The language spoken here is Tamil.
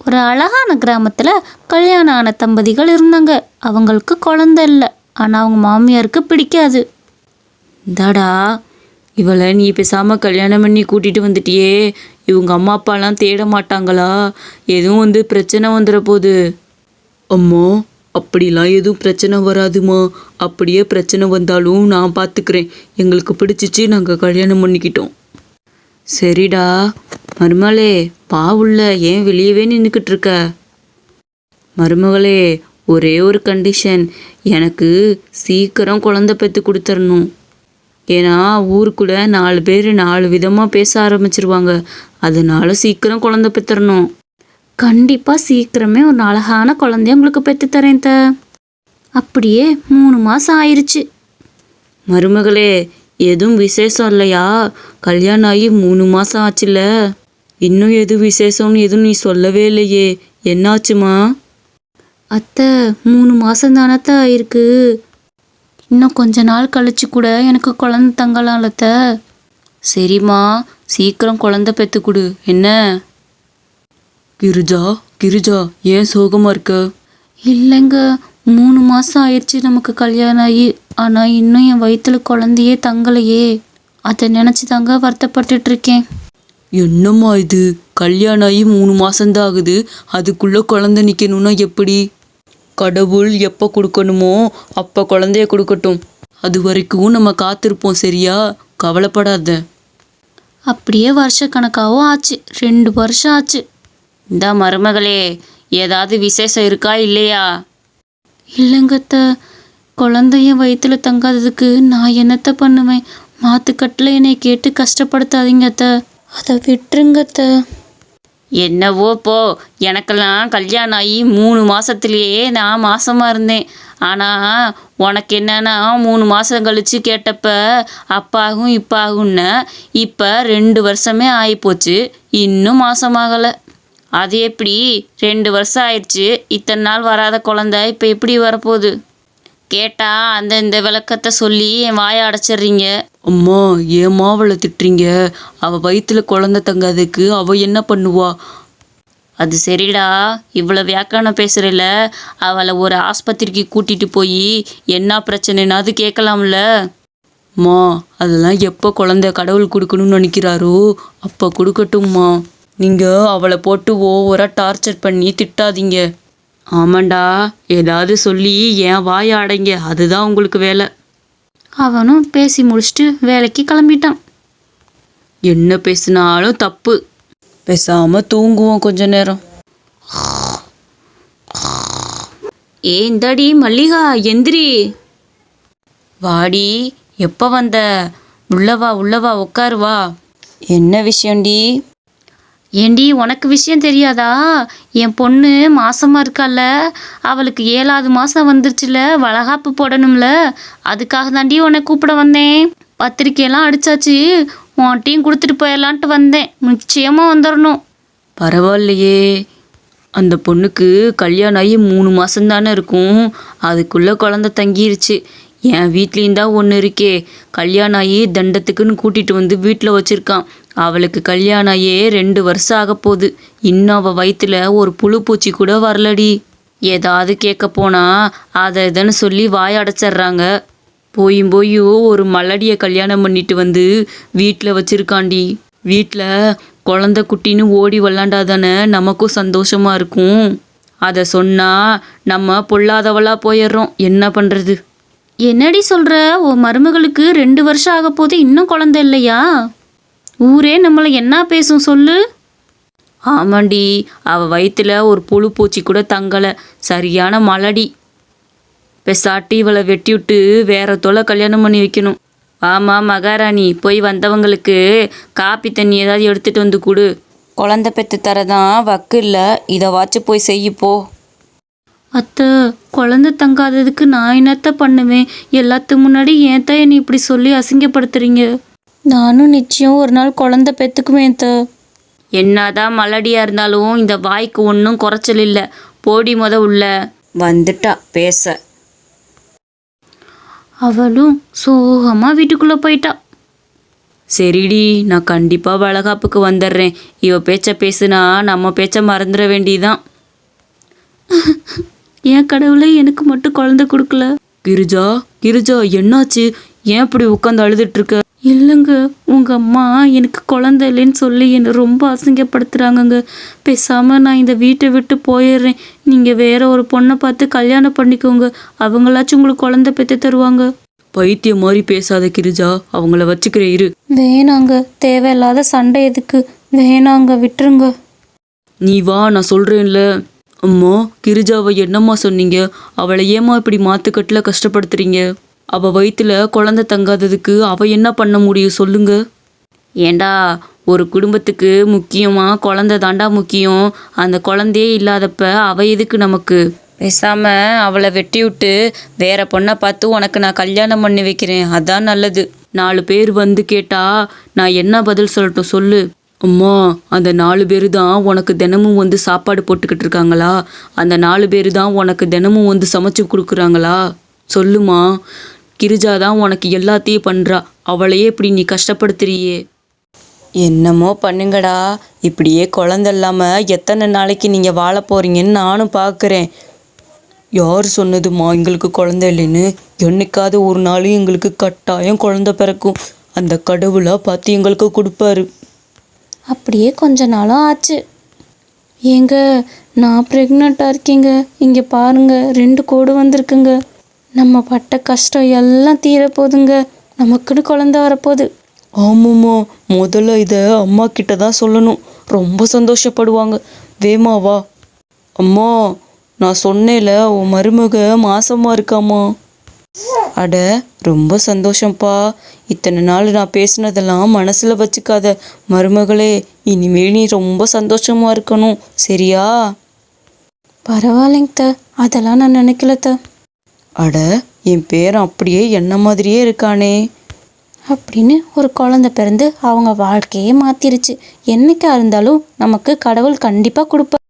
ஒரு அழகான கிராமத்தில் கல்யாணம் ஆன தம்பதிகள் இருந்தாங்க. அவங்களுக்கு குழந்தை இல்லை, ஆனால் அவங்க மாமியாருக்கு பிடிக்காது. இந்தாடா, இவளை நீ பேசாமல் கல்யாணம் பண்ணி கூட்டிகிட்டு வந்துட்டியே, இவங்க அம்மா அப்பாலாம் தேட மாட்டாங்களா? எதுவும் பிரச்சனை வந்துட போகுது. அம்மா, அப்படிலாம் எதுவும் பிரச்சனை வராதுமா. அப்படியே பிரச்சனை வந்தாலும் நான் பார்த்துக்கிறேன். எங்களுக்கு பிடிச்சிச்சு, நாங்கள் கல்யாணம் பண்ணிக்கிட்டோம். சரிடா மருமகளே, பாவுள்ள ஏன் வெளியவே நின்றுக்கிட்டு இருக்க? மருமகளே, ஒரே ஒரு கண்டிஷன், எனக்கு சீக்கிரம் குழந்தை பெற்று கொடுத்துடணும். ஏன்னா ஊருக்குள்ள 4 பேர் 4 விதமாக பேச ஆரம்பிச்சிருவாங்க. அதனால சீக்கிரம் குழந்தை பெற்றுடணும். கண்டிப்பாக சீக்கிரமே ஒரு அழகான குழந்தைய உங்களுக்கு பெற்றுத்தரேன் அப்படியே 3 மாதம் ஆயிடுச்சு. மருமகளே, எதுவும் விசேஷம் இல்லையா? கல்யாணம் ஆகி 3 மாதம் ஆச்சுல்ல, இன்னும் எதுவும் விசேஷம்னு எதுவும் நீ சொல்லவே இல்லையே, என்னாச்சுமா? அத்தை, 3 மாதம் தானத்தை ஆயிருக்கு. இன்னும் கொஞ்ச நாள் கழிச்சு கூட எனக்கு குழந்தை தங்கலாம்ல அத்தை. சரிம்மா, சீக்கிரம் குழந்தை பெற்று கொடு என்ன? கிரிஜா, கிரிஜா, ஏன் சோகமாக இருக்க? இல்லைங்க, 3 மாதம் ஆயிடுச்சு நமக்கு கல்யாணம் ஆகி. ஆனால் இன்னும் என் வயிற்றுல குழந்தையே தங்கலையே. அதை நினச்சி தாங்க வருத்தப்பட்டுட்டு இருக்கேன். என்னம்மா இது, கல்யாணம் ஆகி 3 மாதம்தான் ஆகுது, அதுக்குள்ளே குழந்தை நிற்கணும்னா எப்படி? கடவுள் எப்போ கொடுக்கணுமோ அப்போ குழந்தைய கொடுக்கட்டும். அது வரைக்கும் நம்ம காத்திருப்போம், சரியா? கவலைப்படாத. அப்படியே வருஷக்கணக்காகவும் ஆச்சு, 2 வருஷம் ஆச்சு. இந்த மருமகளே, ஏதாவது விசேஷம் இருக்கா இல்லையா? இல்லைங்கத்த, குழந்தைய வயிற்றுல தங்காததுக்கு நான் என்னத்தை பண்ணுவேன்? மாத்துக்கட்டில் என்னை கேட்டு கஷ்டப்படுத்தாதீங்க அத்தை, அதை விட்டுருங்கத்த. என்னவோ போ, எனக்கெல்லாம் கல்யாணம் ஆகி 3 மாதத்துலேயே நான் மாசமாக இருந்தேன். ஆனால் உனக்கு என்னன்னா 3 மாதம் கழித்து கேட்டப்ப அப்பாகும் இப்பாகும்னு, இப்போ 2 வருஷமே ஆகிப்போச்சு, இன்னும் மாசமாகலை. அது எப்படி? 2 வருஷம் ஆயிடுச்சு, இத்தனை நாள் வராத குழந்தை இப்போ எப்படி வரப்போகுது? கேட்டால் இந்த விளக்கத்தை சொல்லி என் வாயை அடைச்சிட்றீங்க. அம்மா, ஏம்மா அவளை திட்டுறீங்க? அவள் வயிற்றுல குழந்தை தங்காதுக்கு அவள் என்ன பண்ணுவா? அது சரிடா, இவ்வளோ வியாக்கியானம் பேசுகிறல, அவளை ஒரு ஆஸ்பத்திரிக்கு கூட்டிகிட்டு போய் என்ன பிரச்சனைனாது கேட்கலாம்ல. அம்மா, அதெல்லாம் எப்போ குழந்தை கடவுள் கொடுக்கணும்னு நினைக்கிறாரோ அப்போ கொடுக்கட்டும்மா. நீங்கள் அவளை போட்டு ஓவராக டார்ச்சர் பண்ணி திட்டாதீங்க. ஆமாண்டா, ஏதாவது சொல்லி ஏன் வாயை அடைங்க, அதுதான் உங்களுக்கு வேலை. அவனும் பேசி முடிச்சுட்டு வேலைக்கு கிளம்பிட்டான். என்ன பேசினாலும் தப்பு. பேசாமல் தூங்குவோம் கொஞ்ச நேரம். இந்தாடி மல்லிகா, எந்திரி. வாடி, எப்போ வந்த? உள்ளவா உள்ளவா, உட்காருவா. என்ன விஷயம்டி? ஏண்டி, உனக்கு விஷயம் தெரியாதா? என் பொண்ணு மாசமாக இருக்கால, அவளுக்கு 7வது மாதம் வந்துருச்சுல, வளகாப்பு போடணும்ல, அதுக்காக தாண்டி உன்னை கூப்பிட வந்தேன். பத்திரிக்கையெல்லாம் அடித்தாச்சு, உன்ட்டையும் கொடுத்துட்டு போயிடலான்ட்டு வந்தேன். நிச்சயமாக வந்துடணும். பரவாயில்லையே, அந்த பொண்ணுக்கு கல்யாணம் ஆகி 3 மாதம்தானே இருக்கும், அதுக்குள்ளே குழந்தை தங்கிருச்சு. என் வீட்லேயும் தான் ஒன்று இருக்கே, கல்யாணம் ஆகி தண்டத்துக்குன்னு கூட்டிகிட்டு வந்து வீட்டில் வச்சுருக்கான். அவளுக்கு கல்யாணம் ஆகியே 2 வருஷம் ஆக போகுது, இன்னும் அவள் வயிற்றுல ஒரு புழு பூச்சி கூட வரலடி. ஏதாவது கேட்க போனால் அதை இதுன்னு சொல்லி வாயடைச்சிட்றாங்க. போயும் ஒரு மலடியை கல்யாணம் பண்ணிட்டு வந்து வீட்டில் வச்சுருக்காண்டி. வீட்டில் குழந்தை குட்டின்னு ஓடி விளாண்டாதானே நமக்கும் சந்தோஷமாக இருக்கும். அதை சொன்னால் நம்ம பொல்லாதவளாக போயிடுறோம், என்ன பண்ணுறது? என்னடி சொல்கிற? உன் மருமகளுக்கு 2 வருஷம் ஆக போது, இன்னும் குழந்தை இல்லையா? ஊரே நம்மளை என்ன பேசும் சொல்லு. ஆமாண்டி, அவள் வயிற்றுல ஒரு புழு பூச்சி கூட தங்கலை, சரியான மலடி. பெசாட்டி இவளை வெட்டி விட்டு வேற தொலை கல்யாணம் பண்ணி வைக்கணும். ஆமாம் மகாராணி, போய் வந்தவங்களுக்கு காப்பி தண்ணி ஏதாவது எடுத்துகிட்டு வந்து கொடு. குழந்தை பெற்று தரதான் வக்கு இல்லை, இதை வாச்சு போய் செய்யப்போ. அத்தை, குழந்தை தங்காததுக்கு நான் என்னத்தை பண்ணுவேன்? எல்லாத்துக்கு முன்னாடி ஏன் தான் என்னை இப்படி சொல்லி அசிங்கப்படுத்துறீங்க? நானும் நிச்சயம் ஒரு நாள் குழந்தை பெற்றுக்குவேன் அத்தை. என்னதான் மலடியாக இருந்தாலும் இந்த வாய்க்கு ஒன்றும் குறைச்சல் இல்லை. போடி உள்ள. வந்துட்டா பேச. அவளும் சோகமாக வீட்டுக்குள்ளே போயிட்டா. சரிடி, நான் கண்டிப்பாக வளகாப்புக்கு வந்துடுறேன். இவ பேச்ச பேசுனா நம்ம பேச்ச மறந்துட வேண்டியதான். ஏன் கடவுளே எனக்கு மட்டும் குழந்தை கொடுக்கல. கிரிஜா, கிரிஜா, என்னாச்சு? ஏன் இப்படி உட்காந்து அழுதுட்டு இருக்க? இல்லைங்க, உங்கள் அம்மா எனக்கு குழந்தை இல்லைன்னு சொல்லி என்னை ரொம்ப அசிங்கப்படுத்துகிறாங்கங்க. பேசாமல் நான் இந்த வீட்டை விட்டு போயிடுறேன். நீங்கள் வேற ஒரு பொண்ணை பார்த்து கல்யாணம் பண்ணிக்கோங்க. அவங்களாச்சும் உங்களுக்கு குழந்தை பெற்று தருவாங்க. பைத்தியம் மாதிரி பேசாத கிரிஜா, அவங்கள வச்சுக்கிற இரு. வேணாங்க, தேவையில்லாத சண்டை எதுக்கு? வேணாங்க, விட்டுருங்க. நீ வா, நான் சொல்கிறேன்ல. அம்மா, கிரிஜாவை என்னம்மா சொன்னீங்க? அவளை ஏம்மா இப்படி மாத்துக்கட்டில் கஷ்டப்படுத்துறீங்க? அவள் வயிற்றுல குழந்தை தங்காததுக்கு அவள் என்ன பண்ண முடியும் சொல்லுங்க? ஏண்டா, ஒரு குடும்பத்துக்கு முக்கியமாக குழந்தை தாண்டா முக்கியம். அந்த குழந்தையே இல்லாதப்ப அவள் எதுக்கு நமக்கு? பேசாம அவளை வெட்டி விட்டு வேற பொண்ணை பார்த்து உனக்கு நான் கல்யாணம் பண்ணி வைக்கிறேன், அதான் நல்லது. 4 பேர் வந்து கேட்டா நான் என்ன பதில் சொல்லட்டும் சொல்லு? அம்மா, அந்த 4 பேர் தான் உனக்கு தினமும் வந்து சாப்பாடு போட்டுக்கிட்டு இருக்காங்களா? அந்த 4 பேர் தான் உனக்கு தினமும் வந்து சமைச்சு கொடுக்குறாங்களா? சொல்லுமா. கிரிஜா தான் உனக்கு எல்லாத்தையும் பண்ணுறா. அவளையே இப்படி நீ கஷ்டப்படுத்துறியே. என்னமோ பண்ணுங்கடா. இப்படியே குழந்தை இல்லாமல் எத்தனை நாளைக்கு நீங்கள் வாழ போகிறீங்கன்னு நானும் பார்க்குறேன். யார் சொன்னதுமா எங்களுக்கு குழந்தை இல்லைன்னு? என்னைக்காவது ஒரு நாள் எங்களுக்கு கட்டாயம் குழந்தை பிறக்கும். அந்த கடவுளை பார்த்து எங்களுக்கு கொடுப்பாரு. அப்படியே கொஞ்ச நாளும் ஆச்சு. ஏங்க, நான் ப்ரெக்னெண்ட்டாக இருக்கீங்க. இங்கே பாருங்க, 2 கோடு வந்திருக்குங்க. நம்ம பட்ட கஷ்டம் எல்லாம் தீரப்போகுதுங்க. நமக்குன்னு குழந்தை வரப்போகுது. ஆமாம்மா, முதல்ல இதை அம்மா கிட்ட தான் சொல்லணும். ரொம்ப சந்தோஷப்படுவாங்க. வேமாவா. அம்மா, நான் சொன்னேல உன் மருமக மாசமாக இருக்காம்மா. அட, ரொம்ப சந்தோஷம்ப்பா. இத்தனை நாள் நான் பேசினதெல்லாம் மனசில் வச்சுக்காத மருமகளே. இனிமேல் நீ ரொம்ப சந்தோஷமாக இருக்கணும், சரியா? பரவாயில்லைங்க த, அதெல்லாம் நான் நினைக்கல த. அட, என் பேரன் அப்படியே என்ன மாதிரியே இருக்கானே அப்படின்னு ஒரு குழந்தை பிறந்து அவங்க வாழ்க்கையே மாற்றிருச்சு. என்னைக்கா இருந்தாலும் நமக்கு கடவுள் கண்டிப்பாக கொடுப்பார்.